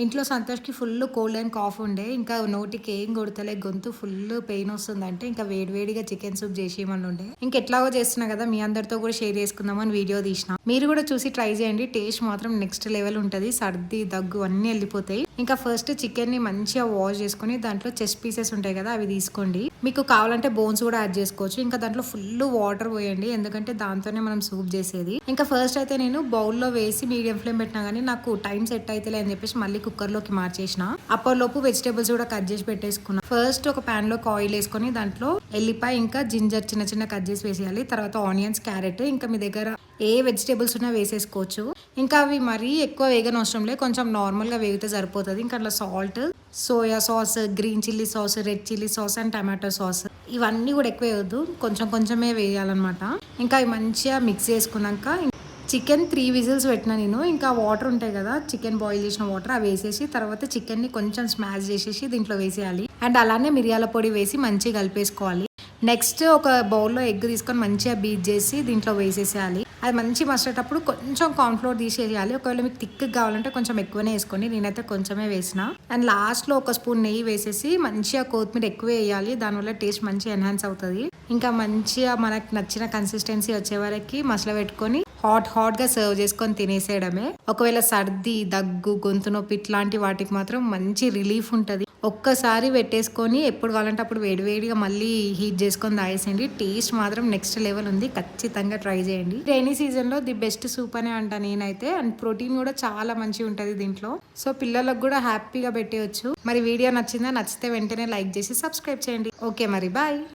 ఇంట్లో సంతోష్‌కి full cold and cough ఉండే. ఇంకా నోటికి ఏం కొడతలే, గొంతు ఫుల్లు పెయిన్ వస్తుందంటే, ఇంకా వేడిగా చికెన్ సూప్ చేసేయమనుండే. ఇంకెట్లాగో చేస్తున్నా కదా, మీ అందరితో కూడా షేర్ చేసుకుందామని వీడియో తీసిన. మీరు కూడా చూసి ట్రై చేయండి. టేస్ట్ మాత్రం నెక్స్ట్ లెవెల్ ఉంటది. సర్ది, దగ్గు అన్నీ వెళ్ళిపోతాయి. ఇంకా ఫస్ట్ చికెన్‌ని మంచిగా వాష్ చేసుకొని, దాంట్లో చెస్ట్ పీసెస్ ఉంటాయి కదా, అవి తీసుకోండి. మీకు కావాలంటే బోన్స్ కూడా యాడ్ చేసుకోవచ్చు. ఇంకా దాంట్లో ఫుల్ వాటర్ పోయండి, ఎందుకంటే దాంతోనే మనం సూప్ చేసేది. ఇంకా ఫస్ట్ అయితే నేను బౌల్లో వేసి మీడియం ఫ్లేమ్ పెట్టినా కానీ నాకు టైం సెట్ అయితేలే అని చెప్పేసి మళ్ళీ కుక్కర్ లోకి మార్చేసిన. అప్పటిలోపు వెజిటేబుల్స్ కూడా కట్ చేసి పెట్టేసుకున్నా. ఫస్ట్ ఒక పాన్ లోకి ఆయిల్ వేసుకొని దాంట్లో ఎల్లిపాయ ఇంకా జింజర్ చిన్న కట్ చేసి వేసేయాలి. తర్వాత ఆనియన్స్, క్యారెట్, ఇంకా మీ దగ్గర ఏ వెజిటేబుల్స్ ఉన్నా వేసేసుకోవచ్చు. ఇంకా అవి మరీ ఎక్కువ వేగన అవసరం లేదు, కొంచెం నార్మల్ గా వేగితే సరిపోతుంది. ఇంకా అట్లా salt, soya sauce, green chilli sauce, red chilli sauce and tomato sauce ఇవన్నీ కూడా ఎక్కువ వేయొద్దు, కొంచెమే వేయాలన్నమాట. ఇంకా అవి మంచిగా మిక్స్ చేసుకున్నాక చికెన్ 3 విజిల్స్ పెట్టినా నేను. ఇంకా వాటర్ ఉంటాయి కదా, చికెన్ బాయిల్ చేసిన వాటర్ అవి వేసేసి తర్వాత చికెన్ని కొంచెం స్మాష్ చేసేసి దీంట్లో వేసేయాలి. అండ్ అలానే మిరియాల పొడి వేసి మంచిగా కలిపేసుకోవాలి. నెక్స్ట్ ఒక బౌల్లో ఎగ్ తీసుకొని మంచిగా బీట్ చేసి దీంట్లో వేసేసేయాలి. అది మంచి మసిలేటప్పుడు కొంచెం కార్న్ఫ్లోర్ తీసేయాలి. ఒకవేళ మీకు థిక్ కావాలంటే కొంచెం ఎక్కువనే వేసుకోండి, నేనైతే కొంచెమే వేసిన. అండ్ లాస్ట్లో ఒక స్పూన్ నెయ్యి వేసేసి మంచిగా కొత్తిమీర ఎక్కువ వేయాలి, దానివల్ల టేస్ట్ మంచిగా ఎన్హాన్స్ అవుతుంది. ఇంకా మంచిగా మనకు నచ్చిన కన్సిస్టెన్సీ వచ్చే వరకు మసల పెట్టుకొని హాట్ గా సర్వ్ చేసుకొని తినేసేయడమే. ఒకవేళ సర్ది, దగ్గు, గొంతు నొప్పి ఇట్లాంటి వాటికి మాత్రం మంచి రిలీఫ్ ఉంటుంది. ఒక్కసారి పెట్టేసుకొని ఎప్పుడు కావాలంటే అప్పుడు వేడిగా మళ్ళీ హీట్ చేసుకొని తాగేసేయండి. టేస్ట్ మాత్రం నెక్స్ట్ లెవెల్ ఉంది, ఖచ్చితంగా ట్రై చేయండి. రైనీ సీజన్ లో ది బెస్ట్ సూప్ అనే అంట నేనైతే. అండ్ ప్రోటీన్ కూడా చాలా మంచిగా ఉంటుంది దీంట్లో. సో పిల్లలకు కూడా హ్యాపీగా పెట్టేయచ్చు. మరి వీడియో నచ్చితే వెంటనే లైక్ చేసి సబ్స్క్రైబ్ చేయండి. ఓకే మరి బాయ్.